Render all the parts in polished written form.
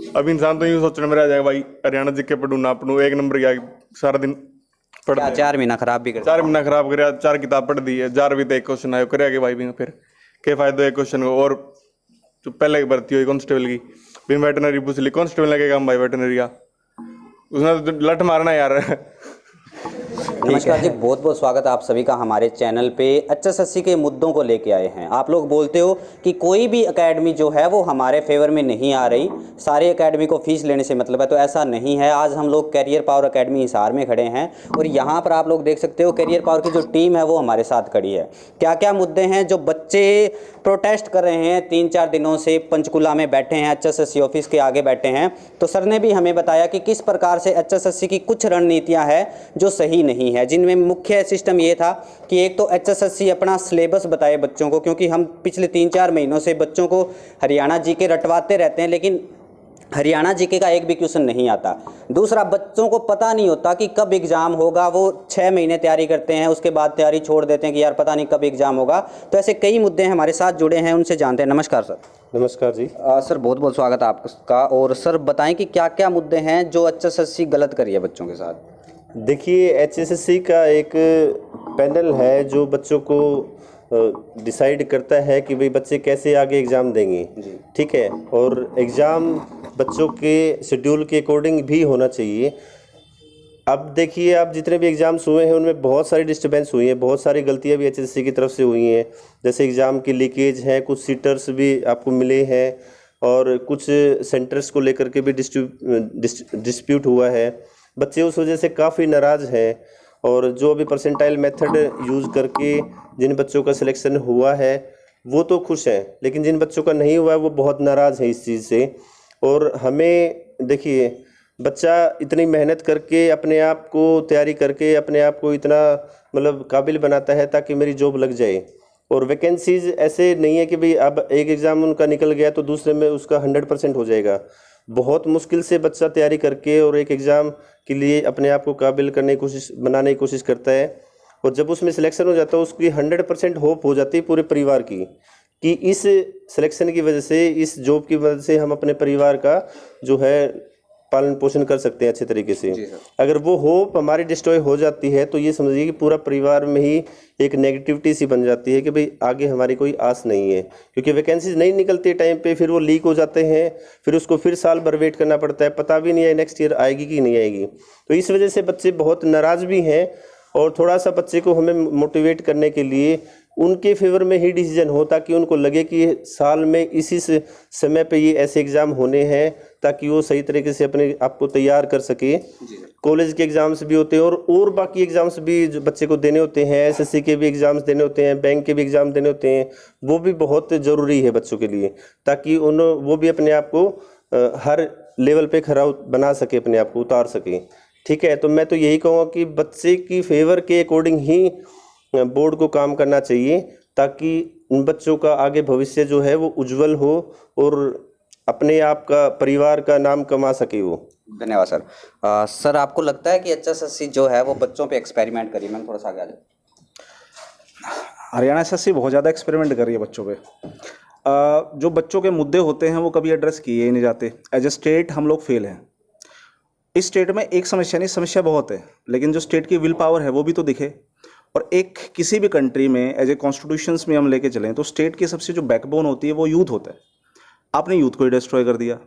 अब इंसान तो यूँ सोचने में रह जाएगा भाई हरियाणा जीके पढ़ू ना पढ़ू, एक नंबर की आगे सारा दिन पढ़ क्या 4 महीना खराब भी कर 4 महीना खराब कर 4 किताब पढ़ दी है, 4 भी तो एक क्वेश्चन आयो करेगा भाई भी फिर क्या फायदा एक क्वेश्चन को। और जो पहले की भर्ती हुई कांस्टेबल की, भी वेटनरी पूछ ली, कांस्टेबल लगेगा हम भाई वेटनरी का, उसने तो लठ मारना यार। नमस्कार जी, बहुत बहुत स्वागत है आप सभी का हमारे चैनल पे। एचएसएससी के मुद्दों को लेके आए हैं। आप लोग बोलते हो कि कोई भी एकेडमी जो है वो हमारे फेवर में नहीं आ रही, सारी एकेडमी को फीस लेने से मतलब है, तो ऐसा नहीं है। आज हम लोग कैरियर पावर एकेडमी हिसार में खड़े हैं और यहाँ पर आप लोग देख सकते हो कैरियर पावर की जो टीम है वो हमारे साथ खड़ी है। क्या क्या मुद्दे हैं जो बच्चे प्रोटेस्ट कर रहे हैं, 3-4 दिनों से पंचकुला में बैठे हैं, एचएसएससी ऑफिस के आगे बैठे हैं, तो सर ने भी हमें बताया कि किस प्रकार से एचएसएससी की कुछ रणनीतियाँ हैं जो सही नहीं है, जिनमें मुख्य सिस्टम ये था कि एक तो एचएसएससी अपना सिलेबस बताए बच्चों को, क्योंकि हम पिछले 3-4 महीनों से बच्चों को हरियाणा जीके रटवाते रहते हैं लेकिन हरियाणा जीके का एक भी क्वेश्चन नहीं आता। दूसरा, बच्चों को पता नहीं होता कि कब एग्ज़ाम होगा, वो 6 महीने तैयारी करते हैं, उसके बाद तैयारी छोड़ देते हैं कि यार पता नहीं कब एग्ज़ाम होगा। तो ऐसे कई मुद्दे हमारे साथ जुड़े हैं, उनसे जानते हैं। नमस्कार सर। नमस्कार जी। सर बहुत बहुत स्वागत है आपका। और सर बताएं कि क्या क्या मुद्दे हैं जो एचएसएससी गलत करी है बच्चों के साथ। देखिए, एचएसएससी का एक पैनल है जो बच्चों को डिसाइड करता है कि भाई बच्चे कैसे आगे एग्ज़ाम देंगे, ठीक है। और एग्ज़ाम बच्चों के शेड्यूल के अकॉर्डिंग भी होना चाहिए। अब देखिए, आप जितने भी एग्ज़ाम्स हुए हैं उनमें बहुत सारी डिस्टर्बेंस हुई है, बहुत सारी गलतियां भी एचएसएससी की तरफ से हुई हैं। जैसे एग्ज़ाम की लीकेज है, कुछ सीटर्स भी आपको मिले हैं और कुछ सेंटर्स को लेकर के भी डिस्प्यूट हुआ है। बच्चे उस वजह से काफ़ी नाराज़ हैं और जो अभी परसेंटाइल मेथड यूज़ करके जिन बच्चों का सिलेक्शन हुआ है वो तो खुश हैं, लेकिन जिन बच्चों का नहीं हुआ है वो बहुत नाराज़ है इस चीज़ से। और हमें देखिए, बच्चा इतनी मेहनत करके अपने आप को तैयारी करके अपने आप को इतना मतलब काबिल बनाता है ताकि मेरी जॉब लग जाए। और वैकेंसीज़ ऐसे नहीं है कि भाई अब एक एग्ज़ाम उनका निकल गया तो दूसरे में उसका 100% हो जाएगा। बहुत मुश्किल से बच्चा तैयारी करके और एक एग्ज़ाम के लिए अपने आप को काबिल करने की कोशिश बनाने की कोशिश करता है। और जब उसमें सिलेक्शन हो जाता है उसकी 100% होप हो जाती है पूरे परिवार की कि इस सिलेक्शन की वजह से, इस जॉब की वजह से हम अपने परिवार का जो है पालन पोषण कर सकते हैं अच्छे तरीके से। अगर वो होप हमारी डिस्ट्रॉय हो जाती है तो ये समझिए कि पूरा परिवार में ही एक नेगेटिविटी सी बन जाती है कि भाई आगे हमारी कोई आस नहीं है, क्योंकि वैकेंसीज नहीं निकलती टाइम पे, फिर वो लीक हो जाते हैं, फिर उसको फिर साल भर वेट करना पड़ता है, पता भी नहीं है नेक्स्ट ईयर आएगी कि नहीं आएगी। तो इस वजह से बच्चे बहुत नाराज़ भी हैं और थोड़ा सा बच्चे को हमें मोटिवेट करने के लिए उनके फेवर में ही डिसीजन हो ताकि उनको लगे कि साल में इसी समय पे ये ऐसे एग्ज़ाम होने हैं ताकि वो सही तरीके से अपने आप को तैयार कर सके। कॉलेज के एग्ज़ाम्स भी होते हैं और बाकी एग्ज़ाम्स भी जो बच्चे को देने होते हैं, एसएससी के भी एग्ज़ाम्स देने होते हैं, बैंक के भी एग्ज़ाम देने होते हैं, वो भी बहुत ज़रूरी है बच्चों के लिए ताकि वो भी अपने आप को हर लेवल पे खरा बना सके, अपने आप को उतार सके, ठीक है। तो मैं तो यही कहूँगा कि बच्चे की फेवर के अकॉर्डिंग ही बोर्ड को काम करना चाहिए ताकि उन बच्चों का आगे भविष्य जो है वो उज्जवल हो और अपने आप का, परिवार का नाम कमा सके वो। धन्यवाद सर। सर आपको लगता है कि एचएसएससी जो है वो बच्चों पे एक्सपेरिमेंट करी? मैम थोड़ा सा आगे आ जाए। हरियाणा एसएससी बहुत ज़्यादा एक्सपेरिमेंट कर रही है बच्चों पे। जो बच्चों के मुद्दे होते हैं वो कभी एड्रेस किए ही नहीं जाते। एज ए स्टेट हम लोग फेल हैं। इस स्टेट में एक समस्या नहीं, समस्या बहुत है, लेकिन जो स्टेट की विल पावर है वो भी तो दिखे। और एक किसी भी कंट्री में एज ए कॉन्स्टिट्यूशंस में हम लेके चलें तो स्टेट की सबसे जो बैकबोन होती है वो यूथ होता है। आपने यूथ को ही डिस्ट्रॉय कर दिया।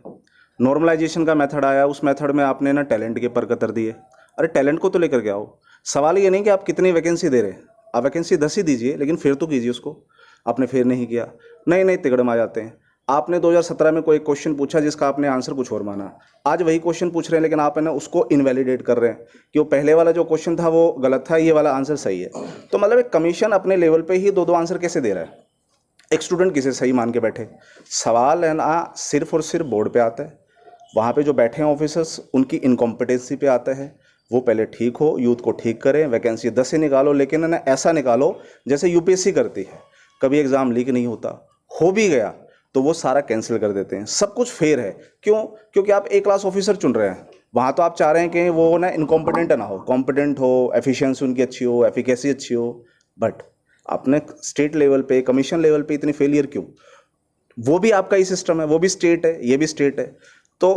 नॉर्मलाइजेशन का मेथड आया, उस मेथड में आपने ना टैलेंट के पर कतर दिए। अरे टैलेंट को तो लेकर के आओ। सवाल ये नहीं कि आप कितनी वैकेंसी दे रहे हैं, आप वैकेंसी 10 ही दीजिए, लेकिन फिर तो कीजिए उसको। आपने फिर नहीं किया, नए नए तिकड़म आ जाते हैं। आपने 2017 में कोई क्वेश्चन पूछा जिसका आपने आंसर कुछ और माना, आज वही क्वेश्चन पूछ रहे हैं लेकिन आप है ना उसको इनवैलिडेट कर रहे हैं कि वो पहले वाला जो क्वेश्चन था वो गलत था, ये वाला आंसर सही है। तो मतलब एक कमीशन अपने लेवल पे ही दो आंसर कैसे दे रहा है? एक स्टूडेंट किसे सही मान के बैठे? सवाल है ना सिर्फ और सिर्फ बोर्ड पे आता है, वहाँ पे जो बैठे हैं ऑफिसर्स उनकी इनकॉम्पिटेंसी पे आता है। वो पहले ठीक हो, यूथ को ठीक करें, वैकेंसी 10 से निकालो, लेकिन है ना ऐसा निकालो जैसे यूपीएससी करती है। कभी एग्ज़ाम लीक नहीं होता, हो भी गया तो वो सारा कैंसिल कर देते हैं। सब कुछ फेयर है। क्यों? क्योंकि आप ए क्लास ऑफिसर चुन रहे हैं, वहाँ तो आप चाह रहे हैं कि वो ना इनकॉम्पिटेंट ना हो, कॉम्पिटेंट हो, एफिशिएंसी उनकी अच्छी हो, एफिकेसी अच्छी हो। बट आपने स्टेट लेवल पे, कमीशन लेवल पे इतनी फेलियर क्यों? वो भी आपका ही सिस्टम है, वो भी स्टेट है, ये भी स्टेट है। तो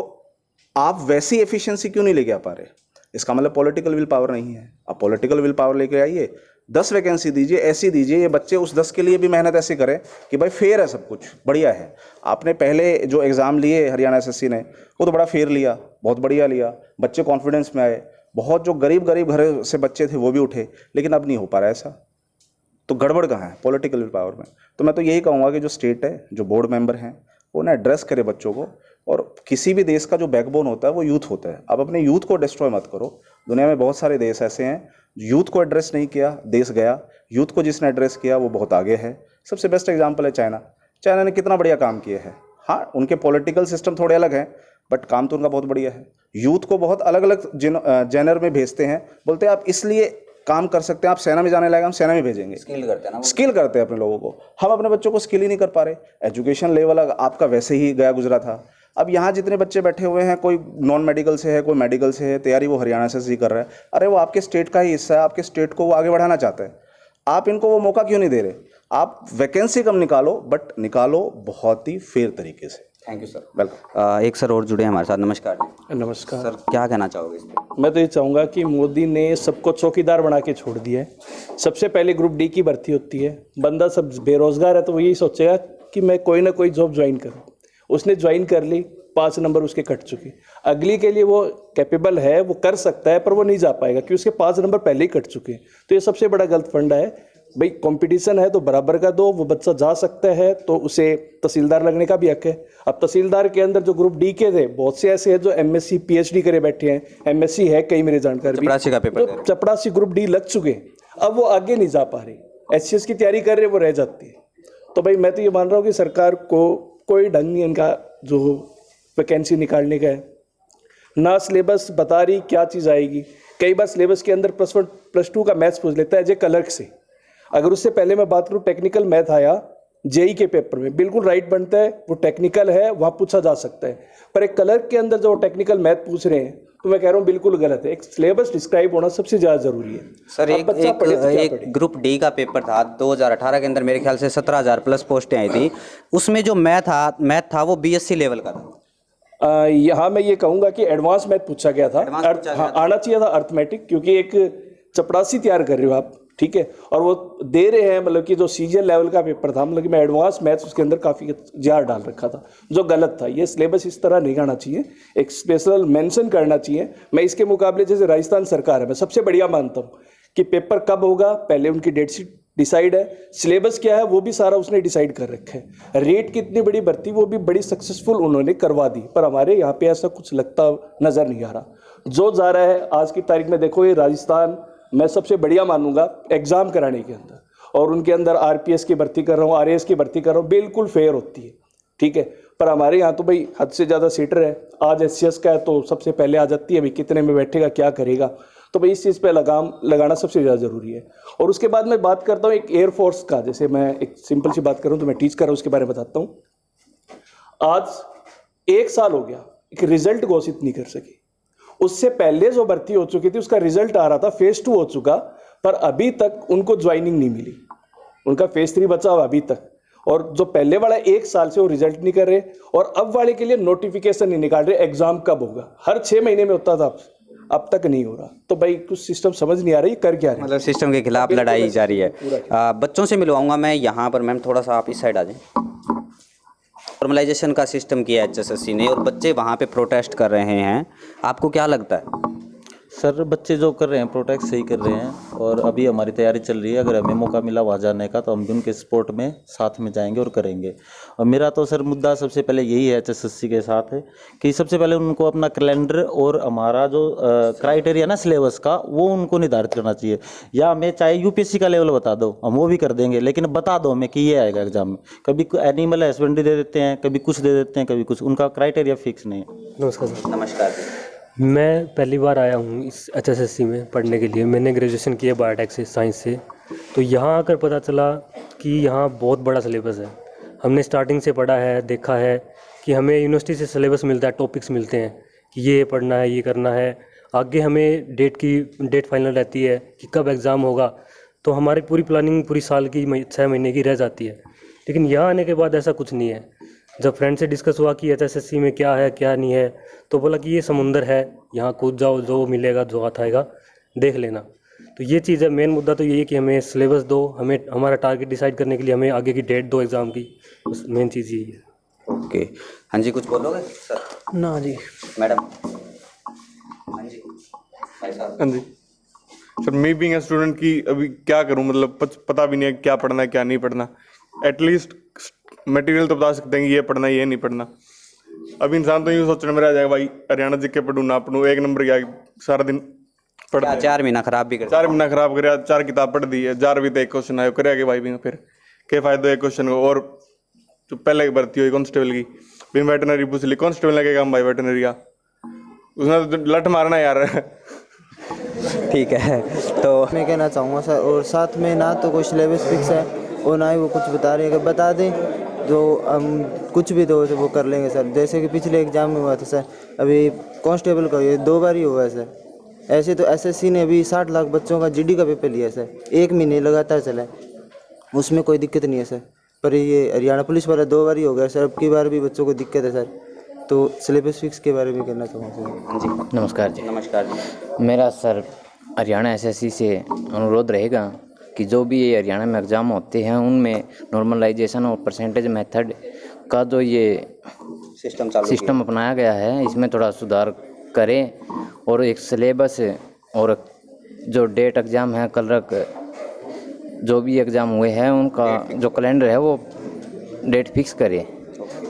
आप वैसी एफिशिएंसी क्यों नहीं लेके आ पा रहे? इसका मतलब पॉलिटिकल विल पावर नहीं है। आप पॉलिटिकल विल पावर लेके आइए, 10 वैकेंसी दीजिए, ऐसी दीजिए ये बच्चे उस 10 के लिए भी मेहनत ऐसी करें कि भाई फेयर है, सब कुछ बढ़िया है। आपने पहले जो एग्ज़ाम लिए हरियाणा एसएससी ने, वो तो बड़ा फेयर लिया, बहुत बढ़िया लिया, बच्चे कॉन्फिडेंस में आए, बहुत जो गरीब घर से बच्चे थे वो भी उठे, लेकिन अब नहीं हो पा रहा ऐसा। तो गड़बड़ कहाँ है? पॉलिटिकल विल पावर में। तो मैं तो यही कहूँगा कि जो स्टेट है, जो बोर्ड मेंबर हैं, वो ना एड्रेस करे बच्चों को। और किसी भी देश का जो बैकबोन होता है वो यूथ होता है। अब अपने यूथ को डिस्ट्रॉय मत करो। दुनिया में बहुत सारे देश ऐसे हैं, यूथ को एड्रेस नहीं किया, देश गया। यूथ को जिसने एड्रेस किया वो बहुत आगे है। सबसे बेस्ट एग्जाम्पल है चाइना। चाइना ने कितना बढ़िया काम किया है। हाँ, उनके पॉलिटिकल सिस्टम थोड़े अलग हैं, बट काम तो उनका बहुत बढ़िया है। यूथ को बहुत अलग अलग जेनर में भेजते हैं, बोलते हैं आप इसलिए काम कर सकते हैं, आप सेना में जाने लायक, हम सेना में भेजेंगे। स्किल करते हैं ना, स्किल करते हैं अपने लोगों को। हम अपने बच्चों को स्किल ही नहीं कर पा रहे। एजुकेशन लेवल आपका वैसे ही गया गुजरा था। अब यहाँ जितने बच्चे बैठे हुए हैं, कोई नॉन मेडिकल से है, कोई मेडिकल से है, तैयारी वो हरियाणा से कर रहा है। अरे वो आपके स्टेट का ही हिस्सा है, आपके स्टेट को वो आगे बढ़ाना चाहता है। आप इनको वो मौका क्यों नहीं दे रहे? आप वैकेंसी कम निकालो, बट निकालो बहुत ही फेयर तरीके से। Thank you sir. वेलकम। एक सर और जुड़े हैं हमारे साथ। नमस्कार जी। नमस्कार सर, क्या कहना चाहोगे इस पर? मैं तो ये चाहूँगा कि मोदी ने सबको चौकीदार बना के छोड़ दिया है। सबसे पहले ग्रुप डी की भर्ती होती है, बंदा सब बेरोजगार है तो वो यही सोचेगा कि मैं कोई ना कोई जॉब ज्वाइन करूँ। उसने ज्वाइन कर ली, 5 नंबर उसके कट चुके। अगली के लिए वो कैपेबल है, वो कर सकता है, पर वो नहीं जा पाएगा क्योंकि उसके 5 नंबर पहले ही कट चुके। तो ये सबसे बड़ा गलत फंडा है। भाई कंपटीशन है तो बराबर का दो, वो बच्चा जा सकता है तो उसे तहसीलदार लगने का भी हक है। अब तहसीलदार के अंदर जो ग्रुप डी के थे, बहुत से ऐसे हैं जो एमएससी पीएचडी करे बैठे हैं, एमएससी है कई मेरे जानकार भी, चपरासी का पेपर तो चपरासी ग्रुप डी लग चुके, अब वो आगे नहीं जा पा रही। एचसीएस की तैयारी कर रहे, वो रह जाती है। तो भाई मैं तो ये मान रहा हूँ कि सरकार को कोई ढंग नहीं इनका जो वैकेंसी निकालने का है, ना सिलेबस बता रही क्या चीज़ आएगी। कई बार सिलेबस के अंदर +1 +2 का मैथ्स पूछ लेता है एज ए क्लर्क से। अगर उससे पहले मैं बात करूँ, टेक्निकल मैथ आया जेई के पेपर में, बिल्कुल राइट बनता है, वो टेक्निकल है, वहाँ पूछा जा सकता है। पर एक क्लर्क के अंदर जो टेक्निकल मैथ पूछ रहे हैं, तो मैं कह रहा हूँ बिल्कुल गलत है। एक सिलेबस डिस्क्राइब होना सबसे ज़्यादा जरूरी है। सर, एक ग्रुप डी का पेपर था 2018 के अंदर, मेरे ख्याल से 17,000 प्लस पोस्टें आई थी। उसमें जो मैथ था वो बीएससी लेवल का था। यहाँ मैं ये कहूँगा कि एडवांस मैथ पूछा गया था। आना चाहिए था अर्थमेटिक, क्योंकि एक चपरासी तैयार कर रहे हो आप, ठीक है, और वो दे रहे हैं मतलब कि जो सीजन लेवल का पेपर था, मतलब कि मैं एडवांस मैथ्स उसके अंदर काफ़ी ज़्यादा डाल रखा था, जो गलत था। ये सिलेबस इस तरह नहीं आना चाहिए, एक स्पेशल मेंशन करना चाहिए। मैं इसके मुकाबले जैसे राजस्थान सरकार है, मैं सबसे बढ़िया मानता हूँ कि पेपर कब होगा, पहले उनकी डेट शीट डिसाइड है, सिलेबस क्या है वो भी सारा उसने डिसाइड कर रखा है, रेट कितनी बड़ी भर्ती वो भी बड़ी सक्सेसफुल उन्होंने करवा दी। पर हमारे यहाँ पे ऐसा कुछ लगता नज़र नहीं आ रहा। जो जा रहा है आज की तारीख में, देखो ये राजस्थान मैं सबसे बढ़िया मानूंगा एग्ज़ाम कराने के अंदर, और उनके अंदर आरपीएस की भर्ती कर रहा हूँ, आरएएस की भर्ती कर रहा हूँ, बिल्कुल फेयर होती है, ठीक है। पर हमारे यहाँ तो भाई हद से ज़्यादा सीटर है। आज एचसीएस का है तो सबसे पहले आ जाती है भाई कितने में बैठेगा, क्या करेगा। तो भाई इस चीज़ पे लगाम लगाना सबसे ज़्यादा ज़रूरी है। और उसके बाद मैं बात करता हूँ एक एयरफोर्स का, जैसे मैं एक सिंपल सी बात करूँ तो मैं टीच कर रहा हूँ, उसके बारे में बताता हूँ। आज 1 साल हो गया, एक रिजल्ट घोषित नहीं कर सकी। उससे पहले जो भर्ती हो चुकी थी उसका रिजल्ट आ रहा था, फेज 2 हो चुका, पर अभी तक उनको ज्वाइनिंग नहीं मिली। उनका फेज 3 बचा हुआ अभी तक, और जो पहले वाला 1 साल से वो रिजल्ट नहीं कर रहे, और अब वाले के लिए नोटिफिकेशन नहीं निकाल रहे, एग्जाम कब होगा। हर 6 महीने में होता था, अब तक नहीं हो रहा। तो भाई कुछ सिस्टम समझ नहीं आ रही, कर क्या रहे, मतलब सिस्टम के खिलाफ लड़ाई जारी है। बच्चों से मिलवाऊंगा मैं यहाँ पर। मैम थोड़ा सा आप इस साइड आ जाए। फॉर्मलाइजेशन का सिस्टम किया है एचएसएससी ने, और बच्चे वहाँ पे प्रोटेस्ट कर रहे हैं, आपको क्या लगता है? सर, बच्चे जो कर रहे हैं प्रोटेस्ट सही कर रहे हैं, और अभी हमारी तैयारी चल रही है। अगर हमें मौका मिला वहाँ जाने का तो हम भी उनके सपोर्ट में साथ में जाएंगे और करेंगे। और मेरा तो सर मुद्दा सबसे पहले यही है एचएसएससी के साथ है कि सबसे पहले उनको अपना कैलेंडर और हमारा जो क्राइटेरिया ना सिलेबस का, वो उनको निर्धारित करना चाहिए। या हमें चाहे यूपीएससी का लेवल बता दो, हम वो भी कर देंगे, लेकिन बता दो हमें कि ये आएगा एग्जाम में। कभी एनिमल हस्बेंड्री दे देते हैं, कभी कुछ दे देते हैं, कभी कुछ, उनका क्राइटेरिया फिक्स नहीं है। नमस्कार सर। नमस्कार। मैं पहली बार आया हूँ इस एचएसएससी में पढ़ने के लिए। मैंने ग्रेजुएशन किया बायोटेक से, साइंस से। तो यहाँ आकर पता चला कि यहाँ बहुत बड़ा सिलेबस है। हमने स्टार्टिंग से पढ़ा है, देखा है कि हमें यूनिवर्सिटी से सिलेबस मिलता है, टॉपिक्स मिलते हैं कि ये पढ़ना है, ये करना है। आगे हमें डेट फाइनल रहती है कि कब एग्ज़ाम होगा, तो हमारी पूरी प्लानिंग पूरी साल की 6 महीने की रह जाती है। लेकिन यहाँ आने के बाद ऐसा कुछ नहीं है। जब फ्रेंड से डिस्कस हुआ कि एचएसएससी में क्या है क्या नहीं है, तो बोला कि ये समुंदर है, यहाँ कूद जाओ, जो मिलेगा जो आता आएगा देख लेना। तो ये चीज़ है, मेन मुद्दा तो यही है कि हमें सिलेबस दो, हमें हमारा टारगेट डिसाइड करने के लिए हमें आगे की डेट दो एग्ज़ाम की, बस मेन चीज़ यही है। ओके, हाँ जी, कुछ बोलोगे सर? ना जी मैडम, हाँ जी भाई साहब। हाँ जी sir, me being a student की अभी क्या करूं, मतलब पता भी नहीं है क्या पढ़ना है क्या नहीं पढ़ना। एटलीस्ट मटेरियल तो बता सकते हैं कि ये पढ़ना है ये नहीं पढ़ना। अभी इंसान तो यूँ सोचने में रह जाएगा भाई हरियाणा जीके पढ़ूँ ना पढ़ूँ, एक नंबर की सारा दिन क्या 4 महीना खराब भी कर 4 महीना खराब कर 4 किताब पढ़ दी है, 4 भी तो एक क्वेश्चन आयो करे भाई भी फिर क्या फायदा एक क्वेश्चन को। और जो पहले की भर्ती हुई कांस्टेबल की भी वेटनरी पूछ ली, कांस्टेबल लगेगा हम भाई वेटनरी का, उसने तो लठ मारना यार। ठीक है, तो मैं कहना चाहूँगा सर, और साथ में ना तो कोई सिलेबस फिक्स है और ना ही वो कुछ बता रहे हैं। अगर बता दें तो हम कुछ भी दो तो वो कर लेंगे सर। जैसे कि पिछले एग्ज़ाम में हुआ था सर, अभी कांस्टेबल का ये 2 बार ही हुआ है सर। ऐसे तो एसएससी ने अभी 60 लाख बच्चों का जीडी का पेपर लिया है सर, 1 महीने लगातार चला है, उसमें कोई दिक्कत नहीं है सर। पर ये हरियाणा पुलिस वाला 2 बार ही हो गया सर, अब की बार भी बच्चों को दिक्कत है सर। तो सिलेबस फिक्स के बारे में कहना चाहूँगा सर। हाँ जी, नमस्कार जी। नमस्कार जी। मेरा सर हरियाणा एसएससी से अनुरोध रहेगा कि जो भी ये हरियाणा में एग्ज़ाम होते हैं उनमें नॉर्मलाइजेशन और परसेंटेज मेथड का जो ये सिस्टम अपनाया गया है इसमें थोड़ा सुधार करें, और एक सिलेबस और जो डेट एग्ज़ाम है कलरक जो भी एग्ज़ाम हुए हैं उनका जो कैलेंडर है वो डेट फिक्स करें,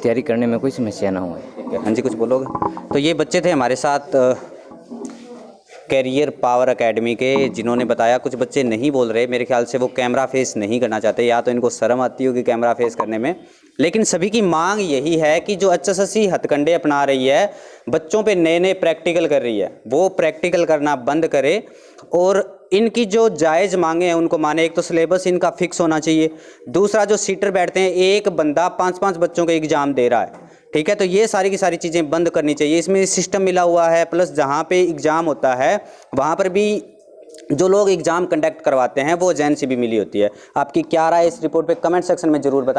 तैयारी करने में कोई समस्या ना हो। हाँ जी, कुछ बोलोगे? तो ये बच्चे थे हमारे साथ कैरियर पावर एकेडमी के, जिन्होंने बताया। कुछ बच्चे नहीं बोल रहे, मेरे ख्याल से वो कैमरा फेस नहीं करना चाहते, या तो इनको शर्म आती होगी कैमरा फेस करने में। लेकिन सभी की मांग यही है कि जो एचएसएससी हथकंडे अपना रही है, बच्चों पे नए नए प्रैक्टिकल कर रही है, वो प्रैक्टिकल करना बंद करे और इनकी जो जायज़ मांगे हैं उनको माने। एक तो सिलेबस इनका फिक्स होना चाहिए, दूसरा जो सीटर बैठते हैं, एक बंदा 5-5 बच्चों के एग्ज़ाम दे रहा है, ठीक है, तो ये सारी की सारी चीज़ें बंद करनी चाहिए। इसमें सिस्टम मिला हुआ है, प्लस जहाँ पे एग्ज़ाम होता है वहाँ पर भी जो लोग एग्ज़ाम कंडक्ट करवाते हैं वो एजेंसी भी मिली होती है। आपकी क्या राय इस रिपोर्ट पे कमेंट सेक्शन में ज़रूर बताएं।